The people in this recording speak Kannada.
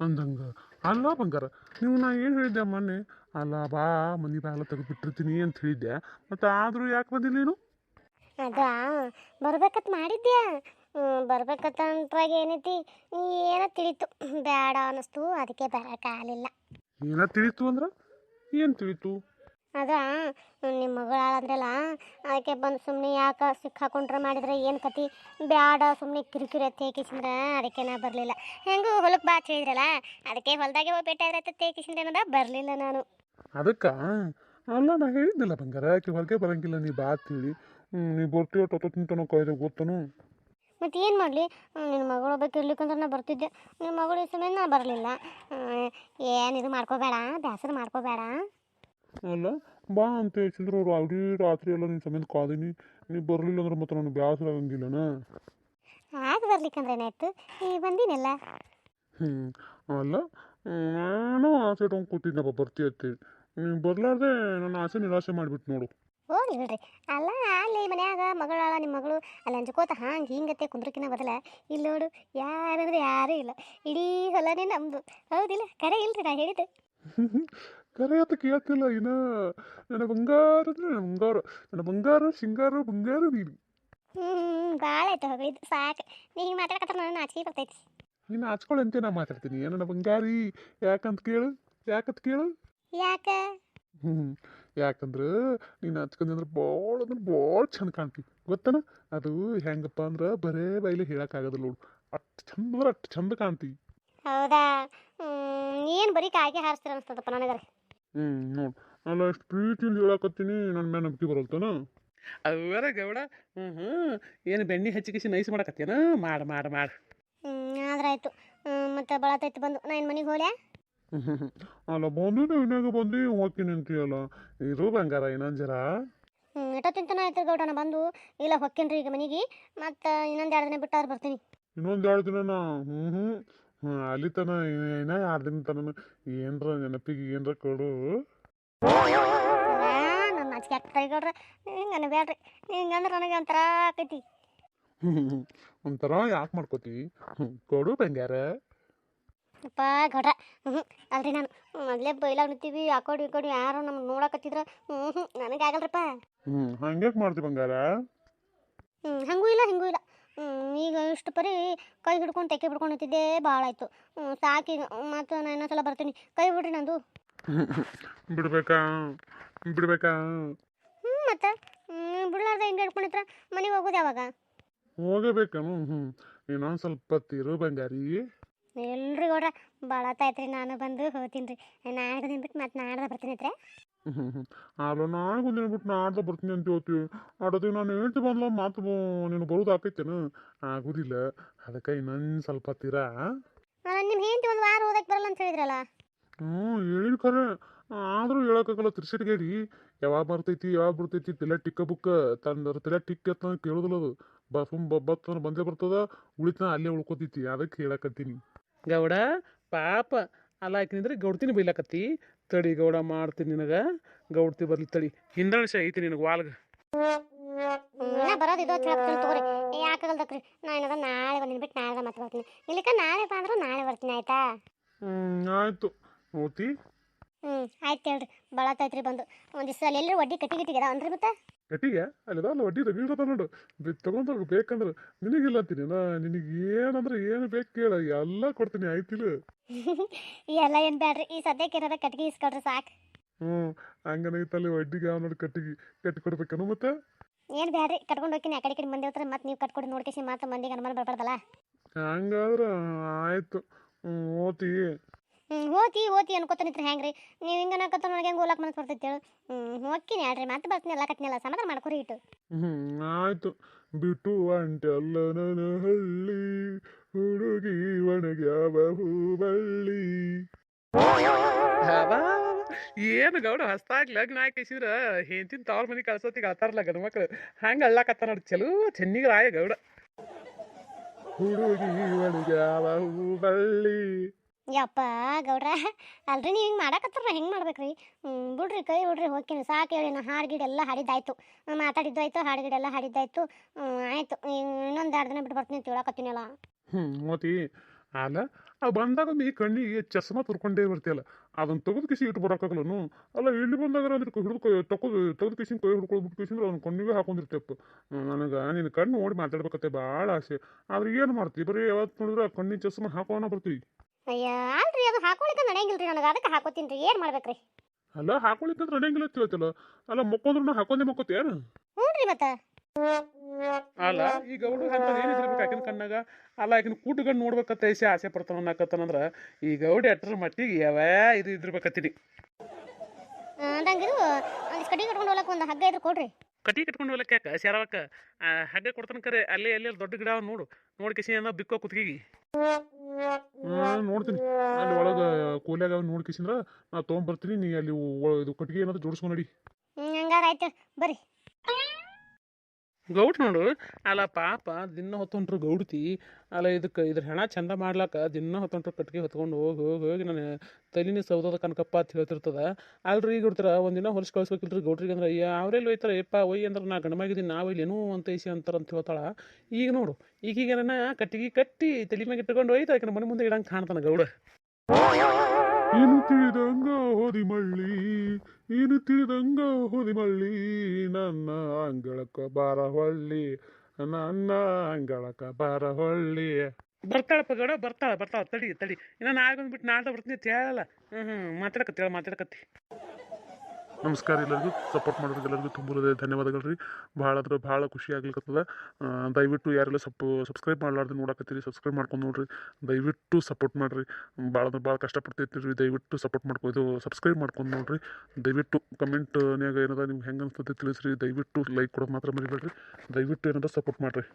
ಅಂದಂಗ ಅಲ್ಲ ಬಂಗಾರ, ನೀವು ನಾ ಏನು ಹೇಳಿದ್ದೆ ಮೊನ್ನೆ? ಅಲ್ಲ ಬಾ ಮನೆ ಬಾಗಿಲ ತೆಗೆದುಬಿಟ್ಟಿರ್ತೀನಿ ಅಂತ ಹೇಳಿದ್ದೆ, ಮತ್ತು ಆದರೂ ಯಾಕೆ ಬಂದಿಲ್ಲ ನೀನು? ಅದಾ ಬರ್ಬೇಕತ್ ಮಾಡಿದ್ದೆ. ಬರ್ಬೇಕತ್ತ ಅಂಟ್ರಾಗ ಏನೈತಿ, ಏನೋ ತಿಳಿತು ಬೇಡ ಅನ್ನಿಸ್ತು, ಅದಕ್ಕೆ ಬರೋಕ್ಕಾಗಲಿಲ್ಲ. ಏನ ತಿಳಿತು ಅಂದ್ರೆ ಏನು ತಿಳಿತು? ಅದ ನಿಮ್ಮ ಮಗಳಂದ್ರಲ್ಲ, ಅದಕ್ಕೆ ಬಂದು ಸುಮ್ಮನೆ ಯಾಕೆ ಸಿಕ್ಕಾಕೊಂಡ್ರೆ ಮಾಡಿದ್ರೆ ಏನು ಕತಿ ಬ್ಯಾಡ, ಸುಮ್ಮನೆ ಕಿರಿಕಿರಿ ತೇಕಿಸಿದ್ರೆ ಅದಕ್ಕೆ ನಾ ಬರಲಿಲ್ಲ. ಹೆಂಗೂ ಹೊಲಕ್ಕೆ ಬಾ ಹೇಳಿದ್ರಲ್ಲ, ಅದಕ್ಕೆ ಹೊಲದಾಗೆ ಹೋಗಿ ಭೇಟಿ ತೇಕಿಸಿದ್ರೆ ಅನ್ನೋದ ಬರಲಿಲ್ಲ ನಾನು. ಅದಕ್ಕೆ ಅಲ್ಲ ನಾ ಹೇಳಿದ್ನಲ್ಲ ಬಂಗಾರ, ಆಕೆ ಹೊರಗೆ ಬರಂಗಿಲ್ಲ ನೀ ಬಾ ಅಂತೇಳಿ. ನೀ ಬರ್ತೀವೋ ತಿಂತಾನೋ ಕಾಯ್ದೆ ಗೊತ್ತನು. ಮತ್ತು ಏನು ಮಾಡಲಿ, ನಿನ್ನ ಮಗಳು ಬೇಕು ಇರ್ಲಿಕ್ಕಂದ್ರೆ ನಾ ಬರ್ತಿದ್ದೆ. ನಿಮ್ಮ ಮಗಳು ಈ ಸಮಯ ನಾ ಬರಲಿಲ್ಲ. ಏನು ಇದು ಮಾಡ್ಕೋಬೇಡ, ಬೇಸರ ಮಾಡ್ಕೋಬೇಡ. ಅಲ್ಲ ಬಾ ಅಂತ ಹೇಳ್ಸಿದ್ರು ಅವ್ರು ಆಲ್ರೆಡಿ ರಾತ್ರಿ ಎಲ್ಲ ನಿನ್ನ ಸಮೇತ ಕಾದೀನಿ. ನೀ ಬರಲಿಲ್ಲ ಅಂದ್ರೆ ಮತ್ತೆ ನನಗೆ ಬೇಸರ ಆಗಂಗಿಲ್ಲನ. ಆಗ ಬರ್ಲಿಕ್ಕಂದ್ರೆ ಏನಾಯ್ತು, ಈ ಬಂದಿನಲ್ಲ. ಅಲ್ಲ ನಾನು ಆಸೆ ಇಟ್ಕೊಂಡು ಕೂತಿದ್ನಪ್ಪ ಬರ್ತೀಯ ಅಂತೇಳಿ. ನೀನು ಬರಲಾರ್ದೆ ನನ್ನ ಆಸೆ ನಿರಾಸೆ ಮಾಡಿಬಿಟ್ಟು ನೋಡು. ಹೋಗ್ಲಿ ಬಿಡ್ರಿ. ಅಲ್ಲ ಅಲ್ಲಿ ಮನ್ಯಾಗ ಮಗಳಾಳ ನಿಮ್ಮ ಮಗಳು ಅಲ್ಲಿ ಅಂಜ್ಕೋತ ಹಂಗೆ ಹಿಂಗತ್ತೆ ಕುಂದ್ರಕಿನ ಬದಲ ಇಲ್ಲಿ ನೋಡು, ಯಾರಂದ್ರೆ ಯಾರೂ ಇಲ್ಲ, ಇಡೀ ಹೊಲನೇ ನಮ್ಮದು. ಹೌದಿಲ್ಲ? ಕರೆ ಇಲ್ರಿ ನಾ ಹೇಳಿದ್ದು. ಕರೆ ಅಂತ ಕೇಳ್ತಿಲ್ಲ ಇನ್ನ. ನನ್ನ ಬಂಗಾರ ಅಂದ್ರೆ ನನ್ನ ಬಂಗಾರ, ನನ್ನ ಬಂಗಾರ ಶೃಂಗಾರ ಬಂಗಾರ ನೀನು. ಭಾಳ ಆಯ್ತು ಹೋಗಿದ್ದು ಸಾಕು. ನೀ ಹಿಂಗೆ ಮಾತಾಡಕತ್ರ ನನಗೆ ನಾಚಿಕೆ ಬರ್ತೈತಿ. ನೀನು ಹಚ್ಕೊಳ್ಳಂತೆ ನಾ ಮಾತಾಡ್ತೀನಿ. ನನ್ನ ಬಂಗಾರಿ ಯಾಕಂತ ಕೇಳು, ಯಾಕಂತ ಕೇಳು. ಯಾಕೆ? ಹ್ಞೂ ಯಾಕಂದ್ರೆ ನೀನು ಹಚ್ಕೊಂಡೆ ಅಂದ್ರೆ ಭಾಳ ಚಂದ ಕಾಣ್ತೀವಿ ಗೊತ್ತನ. ಅದು ಹೆಂಗಪ್ಪ ಅಂದ್ರೆ ಬರೇ ಬೈಲಿ ಹೇಳೋಕ್ಕಾಗೋದಿಲ್ಲ ನೋಡು, ಅಷ್ಟು ಚಂದ ಅಂದ್ರೆ ಅಷ್ಟು ಚಂದ ಕಾಣ್ತೀವಿ. ಹೌದಾ? ಏನು ಬರೀ ಕಾಯಿಗೆ ಹಾರಿಸ್ತೀರ ಅನಿಸ್ತದಪ್ಪ ನನಗರೆ. ನೋಡು, ಅಲ್ಲ ಎಷ್ಟು ಪ್ರೀತಿಯಿಂದ ಹೇಳಕತ್ತೀನಿ, ನನ್ನ ಮೇಲೆ ನಂಬಿಕೆ ಬರಲ್ತಾನ. ಅದು ಬೇರೆ ಗೌಡ. ಏನು ಬೆಣ್ಣೆ ಹಚ್ಚಿಕಿಸಿ ನೈಸ್ ಮಾಡಕತ್ತೇನ? ಮಾಡು ಮಾಡು ಮಾಡು. ಆದ್ರಾಯ್ತು. ಮತ್ತು ಬಳತೈತಿ ಬಂದು ನಾ ಏನು ಮನೆಗೆ ಹೋಗ್ಯಾ? ಅಲ್ಲ ಬಂದಿದ್ದು ಇನ್ನಾಗ ಬಂದು ಹೋಗ್ತೀನಿ ಅಂತೀಯಲ್ಲ, ಇರು ಬಂಗಾರ ಇನ್ನೊಂದು ಜರ. ಎಷ್ಟೋ ತಿಂತನ ಆಯ್ತು ಗೌಡ, ನಾ ಬಂದು ಇಲ್ಲ ಹೊಕ್ಕೇನ್ರಿ ಈಗ ಮನೆಗೆ. ಮತ್ತು ಇನ್ನೊಂದು 2 ದಿನ ಬಿಟ್ಟಾದ್ರೆ ಬರ್ತೀನಿ. ಇನ್ನೊಂದು 2 ದಿನ? ಅಲ್ಲಿ ತನ ಇನ್ನೂ 2 ದಿನ ತನ ಏನರ ನೆನಪಿಗೆ ಏನರ ಕೊಡು. ನನ್ನ ನಾಚಿಕೆ ಆಗ್ತದೆ ಗೌಡ್ರೆ, ಹಿಂಗೆ ಅನ್ಬೇಡ್ರಿ. ಹಿಂಗಂದ್ರೆ ನನಗೆ ಒಂಥರ ಆಕೈತಿ. ಒಂಥರ ಯಾಕೆ ಮಾಡ್ಕೋತಿ? ಕೊಡು ಬಂಗಾರ. ಅಪ್ಪ ಗೌಡ್ರ, ಅಲ್ರಿ ನಾನು ಮೊದಲೇ ಬೈಲಾಗ ನಿಂತೀವಿ, ಆ ಕಡೆ ಈ ಕಡೆ ಯಾರು ನಮ್ಗೆ ನೋಡಕತ್ತಿದ್ರೆ ನನಗೆ ಆಗಲ್ರಪ್ಪ. ಹಂಗ್ಯಾಕೆ ಮಾಡ್ತಿ ಬಂಗಾರ? ಹಂಗೂ ಇಲ್ಲ ಹಿಂಗೂ ಇಲ್ಲ. ಈಗ ಇಷ್ಟು ಪರಿ ಕೈ ಹಿಡ್ಕೊಂಡು ತೆಕ್ಕೆ ಬಿಡ್ಕೊಂಡು ನಿಂತಿದ್ದೆ ಭಾಳ ಆಯಿತು. ಸಾಕೀಗ ಮತ್ತು ನಾನು ಇನ್ನೊಂದ್ಸಲ ಬರ್ತೀನಿ, ಕೈ ಬಿಡ್ರಿ ನಂದು. ಬಿಡ್ಬೇಕಾ ಬಿಡ್ಬೇಕಾ? ಮತ್ತು ಬಿಡ್ಲಾರ್ದೆ ಹಿಂಗೆ ಹಿಡ್ಕೊಂಡಿತ್ರ ಮನೆಗೆ ಹೋಗೋದು ಯಾವಾಗ? ಹೋಗಬೇಕನು. ಇನ್ನೊಂದು ಸ್ವಲ್ಪ ಹೊತ್ತಿರು ಬಂಗಾರಿ. ಎಲ್ರಿ ಗೌಡ್ರ, ಭಾಳ ಆಯ್ತು ರೀ, ನಾನು ಬಂದು ಹೋಗ್ತೀನಿ ರೀ. ನಾಳೆ ದಿನ ಬಿಟ್ಟು ಮತ್ತೆ ನಾಡ್ದೆ ಬರ್ತೀನಿ ಐತ್ರಿ. ಅಲ್ಲ ನಾಳೆ ಒಂದಿನ ಬಿಟ್ಟು ನಾಡ್ದ ಬರ್ತೀನಿ ಅಂತ ಹೇಳ್ತೀವಿ. ಆಡೋದು ನಾನು ಹೇಳ್ತಿ ಬಂದ್ಲ ಮಾತು ನೀನು ಬರೋದು ಆಕೈತೇನು? ಆಗೋದಿಲ್ಲ. ಅದಕ್ಕೆ ಇನ್ನೊಂದು ಸ್ವಲ್ಪ ಹೊತ್ತಿರಾ. ನಿಮ್ಮ ಹೆಂಡತಿ ಒಂದು ವಾರ ಓದಕ್ಕೆ ಬರಲ್ಲ ಅಂತ ಹೇಳಿದ್ರಲ್ಲ. ಹೇಳಿದ ಖರೆ, ಆದರೂ ಹೇಳೋಕ್ಕಾಗಲ್ಲ. ತಿರ್ಸಿಟ್ಗೇಡಿ ಯಾವಾಗ ಬರ್ತೈತಿ ಯಾವಾಗ ಬಿಡ್ತೈತಿ ತಲೆ ಟಿಕ್ಕ ಬುಕ್ಕ ತಂದ್ರೆ ತಲೆ ಟಿಕ್ ಎತ್ತ ಕೇಳೋದಿಲ್ಲ ಅದು. ಬತ್ತಂದ್ರೆ ಬಂದೇ ಬರ್ತದ, ಉಳಿತನ ಅಲ್ಲೇ ಉಳ್ಕೊತೈತಿ. ಅದಕ್ಕೆ ಹೇಳಕತ್ತೀನಿ ಗೌಡ. ಪಾಪ ಅಲ್ಲ ಹಾಕಿನಿದ್ರೆ ಗೌಡ್ತೀನಿ ಬೈಲಕತ್ತಿ. ತಡಿ ಗೌಡ ಮಾಡ್ತೀನಿ ನಿನಗೆ. ಗೌಡ್ತಿ ಬರ್ಲಿ ತಡಿ, ಹಿಂದಣಿಸ ಐತಿ ನಿನಗೆ ವಾಲ್ಗ. ಬರೋದು ಇದು ತಗೋರಿ, ಯಾಕಾಗಲ್ದಕ್ರಿ. ನಾ ಏನದ ನಾಳೆ ಬಂದಿನ ಬಿಟ್ಟು ನಾಳೆ ಮತ್ತೆ ಬರ್ತೀನಿ. ಇಲ್ಲಿಕ ನಾಳೆ ಬಂದ್ರೆ ನಾಳೆ ಬರ್ತೀನಿ ಆಯ್ತಾ? ಆಯಿತು. ಓತಿ ಆಯ್ತು ಹೇಳ್ರಿ. ಬಳತೈತ್ರಿ ಬಂದು ಒಂದು ದಿವಸ ಅಲ್ಲಿ ಎಲ್ಲರೂ ವಡ್ಡಿ ಕಟ್ಟಿಗಿಟ್ಟಿಗೆ ಅನ್ರಿ ಮತ್ತೆ. ಕಟ್ಟಿಗೆ ಅಲ್ಲದ ಅಲ್ಲ ವಡ್ಡಿ ರಗೀಡದ ನೋಡು. ತಗೊಂಡ್ರೆ ಬೇಕಂದ್ರೆ ನಿನಗಿಲ್ಲ ಅಂತೀನಿ ನಾ. ನಿನಗೆ ಏನಂದ್ರೆ ಏನು ಬೇಕು ಕೇಳ, ಎಲ್ಲ ಕೊಡ್ತೀನಿ ಆಯ್ತಿಲ್ಲ. ಎಲ್ಲ ಏನು ಬೇಡ್ರಿ, ಈ ಸದ್ಯಕ್ಕೆ ಏನಾರ ಕಟ್ಟಿಗೆ ಇಸ್ಕೊಳ್ರಿ ಸಾಕು. ಹಂಗನೈತಲ್ಲಿ ವಡ್ಡಿಗೆ ಯಾವ ನೋಡಿ ಕಟ್ಟಿ ಕೊಡ್ಬೇಕನು ಮತ್ತೆ. ಏನು ಬೇಡ್ರಿ, ಕಟ್ಕೊಂಡು ಹೋಗ್ತೀನಿ. ಆ ಕಡೆ ಕಡೆ ಮಂದಿ ಹೋಗ್ತಾರೆ, ಮತ್ತೆ ನೀವು ಕಟ್ಕೊಂಡು ನೋಡ್ಕೇಸಿ ಮಾತ್ರ ಮಂದಿಗೆ ಅನುಮಾನ ಬರ್ಬಾರ್ದಲ್ಲ. ಹಂಗಾದ್ರೆ ಆಯ್ತು. ಓತಿ ಓತಿ ಅನ್ಕೋತಾನಿತ್ರಿ ಹೆಂಗ್ರಿ ನೀವು? ಹಿಂಗೆ ಅನ್ನಕತ್ತ ನನಗೆ ಹೆಂಗೆ ಹೋಲಕ್ಕೆ ಮನಸ್ಸು ಬರ್ತೈತೆ ಹೇಳು. ಹೋಗ್ತೀನಿ ಹೇಳ್ರಿ, ಮತ್ತೆ ಬರ್ತೀನಿ. ಎಲ್ಲ ಕಟ್ನಿಲ್ಲ, ಸಮಾಧಾನ ಮಾಡ್ಕೊರಿ ಇಟ್ಟು. ಆಯ್ತು. ಬಿಟ್ಟು ಅಂಟಲ್ಲ ನನ್ನ ಹಳ್ಳಿ ಹುಡುಗಿ ಒಣಗ್ಯಾವ ಹೂಬಳ್ಳಿ. ಏನು ಗೌಡ ಹೊಸ್ತಾಗಿ ಲಗ್ನ ಹಾಕಿಸಿದ್ರ ಹೆಂತಿನ ತವ್ರ ಮನೆ ಕಳ್ಸೋತಿಗೆ ಆತಾರಲ್ಲ ಗಂಡು ಮಕ್ಳು, ಹಂಗೆ ಅಳ್ಳಾಕತ್ತ ನೋಡಿ. ಚಲೋ ಚೆನ್ನಿಗೆ ರಾಯ ಗೌಡ. ಹುಡುಗಿ ಒಣಗ್ಯಾವ ಹೂಬಳ್ಳಿ. ಯಪ್ಪ ಗೌಡ್ರ, ಅಲ್ರಿ ನೀವು ಹಿಂಗೆ ಮಾಡಕತ್ತಾರ ಹೆಂಗೆ ಮಾಡ್ಬೇಕ್ರಿ? ಬಿಡ್ರಿ, ಕೈ ಬಿಡ್ರಿ, ಹೋಗ್ತೀನಿ ಸಾಕು. ಹೇಳಿ ನಾ ಹಾಡು ಗಿಡ ಎಲ್ಲ ಹಾಡಿದ್ದಾಯ್ತು, ಮಾತಾಡಿದ್ದು ಆಯ್ತು, ಹಾಡು ಗಿಡ ಎಲ್ಲ ಹಾಡಿದ್ದಾಯ್ತು. ಆಯಿತು, ಇನ್ನೊಂದು 2 ದಿನ ಬಿಟ್ಟು ಬರ್ತೀನಿ ಅಂತ ಹೇಳಕತ್ತೀನಲ್ಲ. ಓತಿ ಅಲ್ಲ ಬಂದಾಗ ಈ ಕಣ್ಣಿಗೆ ಚಸ್ಮಾ ತುರ್ಕೊಂಡೇ ಬರ್ತೀಯಲ್ಲ ಅದನ್ನ ತೆಗೆದು ಕಿಸಿ ಇಟ್ಟು ಬರೋಕ್ಕಾಗಲ್ಲನು. ಅಲ್ಲ ಇಲ್ಲಿ ಬಂದಾಗ ಅಂದ್ರೆ ಹಿಡಿದು ತೆಗೆದು ಕಿಸಿನ ಕೈ ಹಿಡ್ಕೊಂಡು ಬಿಟ್ಟು ಕಿಸಿಂದ್ರೆ ಅವ್ನ ಕಣ್ಣಿಗೆ ಹಾಕೊಂಡಿರ್ತೇಪ್ಪ. ನನಗೆ ನಿನ್ನ ಕಣ್ಣು ನೋಡಿ ಮಾತಾಡ್ಬೇಕತ್ತೆ ಭಾಳ ಆಸೆ. ಆದ್ರೆ ಏನು ಮಾಡ್ತೀವಿ, ಬರೀ ಯಾವತ್ತು ನೋಡಿದ್ರೆ ಆ ಕಣ್ಣಿನ ಚಸ್ಮಾ ಹಾಕೋಣ ಬರ್ತೀವಿ. ಅಯ್ಯ ಅಲ್ರಿ ಅದು ಹಾಕೊಳಿಕ್ಕೆ ನಡೆಯಂಗಿಲ್ರಿ ನನಗೆ, ಅದಕ್ಕೆ ಹಾಕೋತೀನಿ ರೀ. ಏನು ಮಾಡ್ಬೇಕ್ರಿ? ಅಲ್ಲ ಹಾಕೊಳಿಕ್ಕಂದ್ರೆ ನಡೆಯಂಗಿಲ್ಲ ತಿಳ್ತಿಲ್ಲ. ಅಲ್ಲ ಮಕ್ಕೊಂಡ್ರು ಹಾಕೊಂಡೆ ಮಕ್ಕೋತೇನು? ಹ್ಞೂ ರೀ ಮತ್ತೆ. ಅಲ್ಲ ಈ ಗೌಡು ಅಂತ ಏನಿದ್ರಬೇಕು ಆಕಿನ ಕಣ್ಣಾಗ. ಅಲ್ಲ ಆಕಿನ ಕೂಟಗಣ್ಣು ನೋಡ್ಬೇಕತ್ತ ಐಸೆ ಆಸೆ ಪಡ್ತಾನ ಅನ್ನಕತ್ತಾನಂದ್ರ ಈ ಗೌಡಿ ಅಟ್ರ ಮಟ್ಟಿಗೆ ಯಾವ ಇದು ಇದ್ರಬೇಕತ್ತೀನಿ. ಅದಂಗಿರು ಒಂದಿಷ್ಟು ಕಡಿ ಕಟ್ಕೊಂಡು ಹೋಗ್ಲಕ್ಕ ಒಂದು ಹಗ್ಗ ಇದ್ರೆ ಕೊಡ್ರಿ. ಕಟಿ ಕಟ್ಕೊಂಡು ಹೋಗ್ಲಕ್ಕ ಯಾಕೆ ಶಾರವಕ್ಕ ಹಗ್ಗ ಕೊಡ್ತಾನ ಕರೆ. ಅಲ್ಲಿ ದೊಡ್ಡ ಗಿಡ ನೋಡು, ನೋಡಿ ಕಿಸಿ ಏನೋ ಬಿಕ್ಕೋ ಕುತ್ತಿಗೆಗೆ. ನೋಡ್ತೀನಿ ಅಲ್ಲಿ ಒಳಗೆ ಕೋಲ್ಯಾಗ ನೋಡಿ ಕಿಸಿಂದ್ರ ನಾ ತೊಗೊಂಬರ್ತೀನಿ. ನೀ ಅಲ್ಲಿ ಇದು ಕಟ್ಟಿಗೆ ಏನಾದ್ರು ಜೋಡಿಸ್ಕೊಂಡು ನಡಿ. ಹಂಗಾರ ಆಯ್ತು ಬರ್ರಿ. ಗೌಡ್ ನೋಡು, ಅಲ್ಲ ಪಾಪ ದಿನ ಹೊತ್ತೊಂಟ್ರು ಗೌಡ್ತಿ. ಅಲ್ಲ ಇದ್ರ ಹೆಣ ಚಂದ ಮಾಡ್ಲಾಕ ದಿನ ಹೊತ್ತೊಂಟ್ರು ಕಟ್ಟಿಗೆ ಹೊತ್ಕೊಂಡು ಹೋಗಿ ನಾನು ತಲೆನೇ ಸೌದದ ಕನಕಪ್ಪ ಅಂತ ಹೇಳ್ತಿರ್ತದ. ಅಲ್ರಿ ಈಗ ಇರ್ತಾರ ಒಂದಿನ ಹೊಲಸು ಕಳ್ಸ್ಬೇಕಿಲ್ರಿ ಗೌಡ್ರಿಗೆ ಅಂದ್ರೆ ಅವ್ರೆಲ್ಲಿ ಒಯ್ತಾರೆ ಯಪ್ಪ ಒಯ್ಯಿ ಅಂದ್ರೆ ನಾ ಗಣಮಾಗಿದ್ದೀನಿ ನಾವು ಇಲ್ಲಿ ಏನೂ ಅಂತ ಐಸಿ ಅಂತಾರಂತ ಹೇಳ್ತಾಳ. ಈಗ ನೋಡು ಈಗೀಗ ನನ್ನ ಕಟ್ಟಿಗೆ ಕಟ್ಟಿ ತಲೆ ಮ್ಯಾಗ ಇಟ್ಕೊಂಡು ಒಯ್ತು ಆಕಿನ ಮನೆ ಮುಂದೆ ಇಡಂಗೆ ಕಾಣ್ತಾನ ಗೌಡ. ಏನು ತಿಳಿದಂಗ ಹೋದಿ ಮಳ್ಳಿ, ಏನು ತಿಳಿದಂಗ ಹೋದಿ ಮಳ್ಳಿ, ನನ್ನ ಅಂಗಳಕ್ಕ ಬಾರ ಹೊಳ್ಳಿ, ನನ್ನ ಅಂಗಳಕ್ಕ ಬಾರ ಹೊಳ್ಳಿ. ಬರ್ತಾಳಪ್ಪ ಗೌಡ, ಬರ್ತಾಳ ತಡಿ ಇನ್ನು ನಾಳೆ ಬಂದ್ಬಿಟ್ಟು ನಾಳೆ ಬರ್ತೀನಿ ಅಂತ ಹೇಳಲ್ಲ. ಮಾತಾಡಕತ್ತಿ. ನಮಸ್ಕಾರ ಎಲ್ಲರಿಗೂ, ಸಪೋರ್ಟ್ ಮಾಡೋರಿಗೆ ಎಲ್ಲರಿಗೂ ತುಂಬ ಧನ್ಯವಾದಗಳು ರೀ. ಭಾಳ ಖುಷಿ ಆಗ್ಲಿಕ್ಕತ್ತದ. ದಯವಿಟ್ಟು ಯಾರೆಲ್ಲ ಸಬ್ಸ್ಕ್ರೈಬ್ ಮಾಡ್ಲಾರ್ದು ನೋಡಕತ್ತೀರಿ ಸಬ್ಸ್ಕ್ರೈಬ್ ಮಾಡ್ಕೊಂಡು ನೋಡ್ರಿ. ದಯವಿಟ್ಟು ಸಪೋರ್ಟ್ ಮಾಡಿರಿ. ಭಾಳ ಕಷ್ಟಪಡ್ತೈತಿ ರೀ. ದಯವಿಟ್ಟು ಸಪೋರ್ಟ್ ಇದು ಸಬ್ಸ್ಕ್ರೈಬ್ ಮಾಡ್ಕೊಂಡು ನೋಡ್ರಿ. ದಯವಿಟ್ಟು ಕಮೆಂಟ್ನ್ಯಾಗ ಏನದ ನಿಮ್ಗೆ ಹೆಂಗೆ ಅನ್ಸ್ತದೆ ತಿಳಿಸ್ರಿ. ದಯವಿಟ್ಟು ಲೈಕ್ ಕೊಡೋದು ಮಾತ್ರ ಮರಿಬೇಡ್ರಿ. ದಯವಿಟ್ಟು ಏನದ ಸಪೋರ್ಟ್ ಮಾಡಿರಿ.